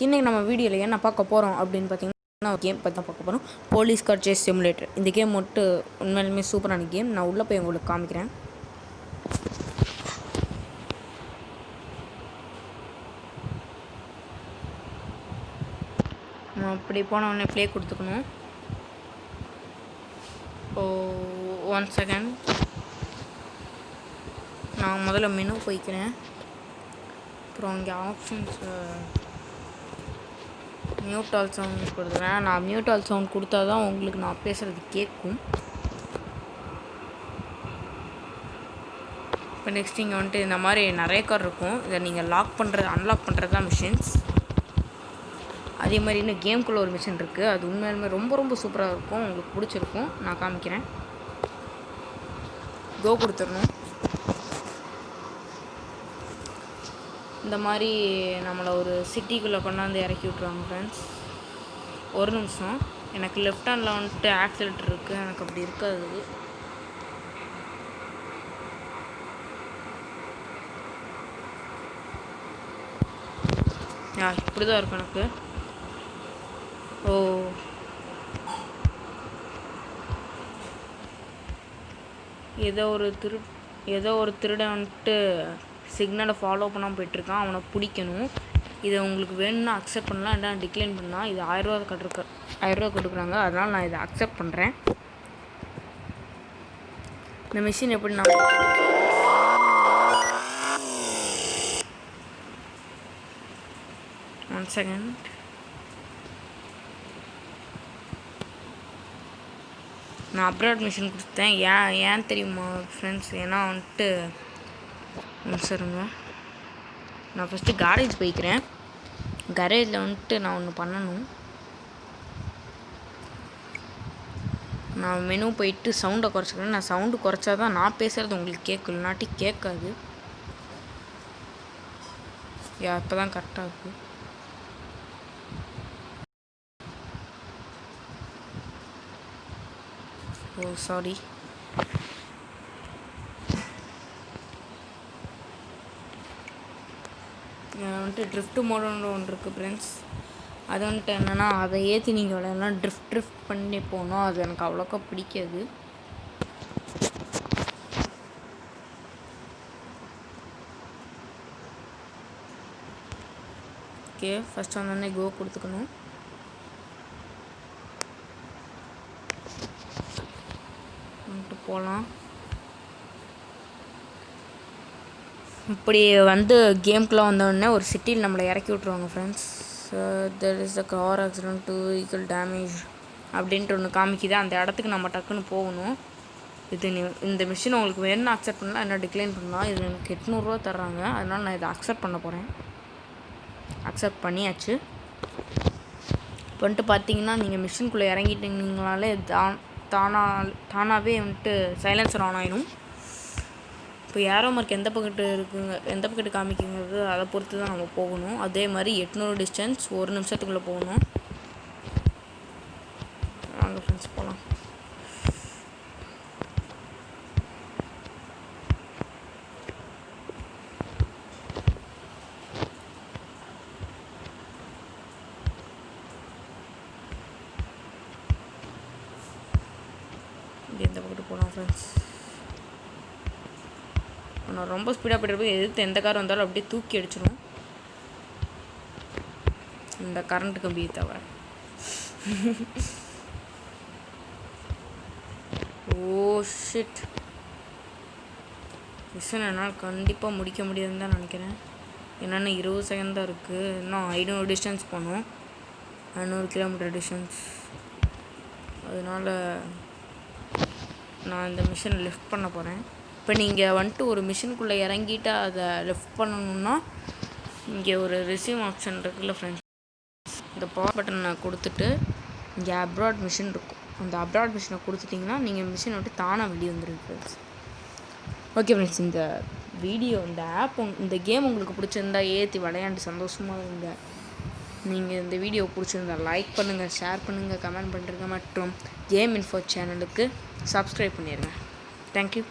இன்றைக்கி நம்ம வீடியோவில் என்ன பார்க்க போகிறோம் அப்படின்னு பார்த்தீங்கன்னா கேம் பற்றி தான் பார்க்க போகிறோம். Police car chase simulator. இந்த கேம் மட்டும் உண்மையிலுமே சூப்பரான கேம். நான் உள்ளே போய் உங்களுக்கு காமிக்கிறேன். அப்படி போன உடனே ப்ளே கொடுத்துக்கணும். ஓ 1 செகண்ட். நான் முதல்ல மெனு போய்க்கிறேன். அப்புறம் இங்கே ஆப்ஷன்ஸ் மியூட் ஆல் சவுண்ட் கொடுக்குறேன். நான் மியூட் ஆல் சவுண்ட் கொடுத்தா தான் உங்களுக்கு நான் பேசுகிறது கேட்கும். இப்போ நெக்ஸ்ட் இங்கே வந்துட்டு இந்த மாதிரி நிறைய கார் இருக்கும். இதை நீங்கள் அன்லாக் பண்ணுறது தான் மிஷின்ஸ். அதே மாதிரி இன்னும் கேம்குள்ளே ஒரு மிஷின் இருக்குது. அது உண்மையாலுமே ரொம்ப ரொம்ப சூப்பராக இருக்கும். உங்களுக்கு பிடிச்சிருக்கும். நான் காமிக்கிறேன். கோ கொடுத்துடணும். இந்த மாதிரி நம்மளை ஒரு சிட்டிக்குள்ளே கொண்டாந்து இறக்கி விட்ருவாங்க ஃப்ரெண்ட்ஸ். ஒரு நிமிஷம். எனக்கு லெஃப்ட் ஹேண்டில் வந்துட்டு ஆக்சிலேட்டர் இருக்குது. எனக்கு அப்படி இருக்காது. இப்படி தான் இருக்கும் எனக்கு. ஏதோ ஒரு திருடன் வந்துட்டு சிக்னலை ஃபாலோ பண்ணாமல் போயிட்டுருக்கான். அவனை பிடிக்கணும். இதை உங்களுக்கு வேணும்னா அக்செப்ட் பண்ணலாம், இல்லை டிக்ளைன் பண்ணலாம். இது 1000 கொடுக்குறாங்க. அதனால் நான் இதை அக்செப்ட் பண்ணுறேன். இந்த மிஷின் எப்படி நான் 1 செகண்ட். நான் அப்ராட் மிஷின் கொடுத்தேன். ஏன் தெரியுமா ஃப்ரெண்ட்ஸ்? ஏன்னா வந்துட்டு சரிங்க, நான் ஃபஸ்ட்டு கேரேஜ் போய்க்கிறேன். கேரேஜில் வந்துட்டு நான் ஒன்று பண்ணணும். நான் மெனு போயிட்டு சவுண்டை குறைச்சிக்கிறேன். நான் சவுண்டு குறைச்சா தான் நான் பேசுகிறது உங்களுக்கு கேட்கும், இல்லாட்டி கேட்காது. இப்போ தான் கரெக்டாக இருக்குது. சாரி. வந்துட்டு ட்ரிஃப்ட் மோடுன்னு ஒன்று இருக்குது ஃப்ரெண்ட்ஸ். அது வந்துட்டு என்னென்னா, அதை ஏற்றி நீங்கள் விளையாடலாம். ட்ரிஃப்ட் பண்ணி போகணும். அது எனக்கு அவ்வளோக்கா பிடிக்காது. ஓகே, ஃபஸ்ட் வந்தோடனே கோ கொடுத்துக்கணும். வந்துட்டு போகலாம். இப்படி வந்து கேம்குள்ளே வந்தோடனே ஒரு சிட்டியில் நம்மளை இறக்கி விட்ருவாங்க friends. There is the car accident 2 vehicle damage அப்படின்ட்டு ஒன்று காமிக்குது. அந்த இடத்துக்கு நம்ம டக்குன்னு போகணும். இந்த மிஷின் உங்களுக்கு வேணும்னா அக்செப்ட் பண்ணலாம், என்ன டிக்ளைன் பண்ணலாம். இது எனக்கு 800 ரூபா தர்றாங்க. அதனால் நான் இதை அக்செப்ட் பண்ண போகிறேன். அக்செப்ட் பண்ணியாச்சு. இப்போ வந்துட்டு பார்த்தீங்கன்னா, நீங்கள் மிஷின்குள்ளே இறங்கிட்டீங்கனாலே தானாகவே வந்துட்டு சைலன்சர் ஆன் ஆகிடும். இப்போ ஏரோ மார்க் எந்த பக்கெட்டு காமிக்குங்கிறது அதை பொறுத்து தான் நம்ம போகணும். அதே மாதிரி 800 டிஸ்டன்ஸ் 1 நிமிஷத்துக்குள்ளே போகணும். வாங்க ஃப்ரெண்ட்ஸ் போகலாம். எந்த பக்கெட்டு போகலாம் ஃப்ரெண்ட்ஸ்? நான் ரொம்ப ஸ்பீடாக போய்ட்டு எதிர்த்து எந்த கார் வந்தாலும் அப்படியே தூக்கி அடிச்சிடும். இந்த கரண்ட் கம்பியை தவிர. ஷிட். மிஷன் என்னால் கண்டிப்பாக முடிக்க முடியாதுன்னு தான் நினைக்கிறேன். என்னென்னா 20 செகண்ட் தான் இருக்குது. இன்னும் 500 டிஸ்டன்ஸ் போகணும். 500 கிலோமீட்டர் டிஸ்டன்ஸ். அதனால் நான் இந்த மிஷினை லிஃப்ட் பண்ண போகிறேன். இப்போ நீங்கள் வந்துட்டு ஒரு மிஷினுக்குள்ளே இறங்கிட்டு அதை லெஃப்ட் பண்ணணுன்னா இங்கே ஒரு ரிசீவ் ஆப்ஷன் இருக்குல்ல ஃப்ரெண்ட்ஸ். இந்த பவர் பட்டனை கொடுத்துட்டு இங்கே அப்ராட் மிஷின் இருக்கும். அந்த அப்ராட் மிஷினை கொடுத்துட்டிங்கன்னா நீங்கள் மிஷினை விட்டு தானாக வெளியே வந்துடுங்க ஃப்ரெண்ட்ஸ். ஓகே ஃப்ரெண்ட்ஸ், இந்த ஆப் இந்த கேம் உங்களுக்கு பிடிச்சிருந்தா ஏற்றி விளையாண்டு சந்தோஷமாக இருங்க. நீங்கள் இந்த வீடியோ பிடிச்சிருந்தா லைக் பண்ணுங்கள், ஷேர் பண்ணுங்கள், கமெண்ட் பண்ணுறங்க. மற்றும் கேம் இன்ஃபோ சேனலுக்கு சப்ஸ்கிரைப் பண்ணிடுங்க. தேங்க்யூ.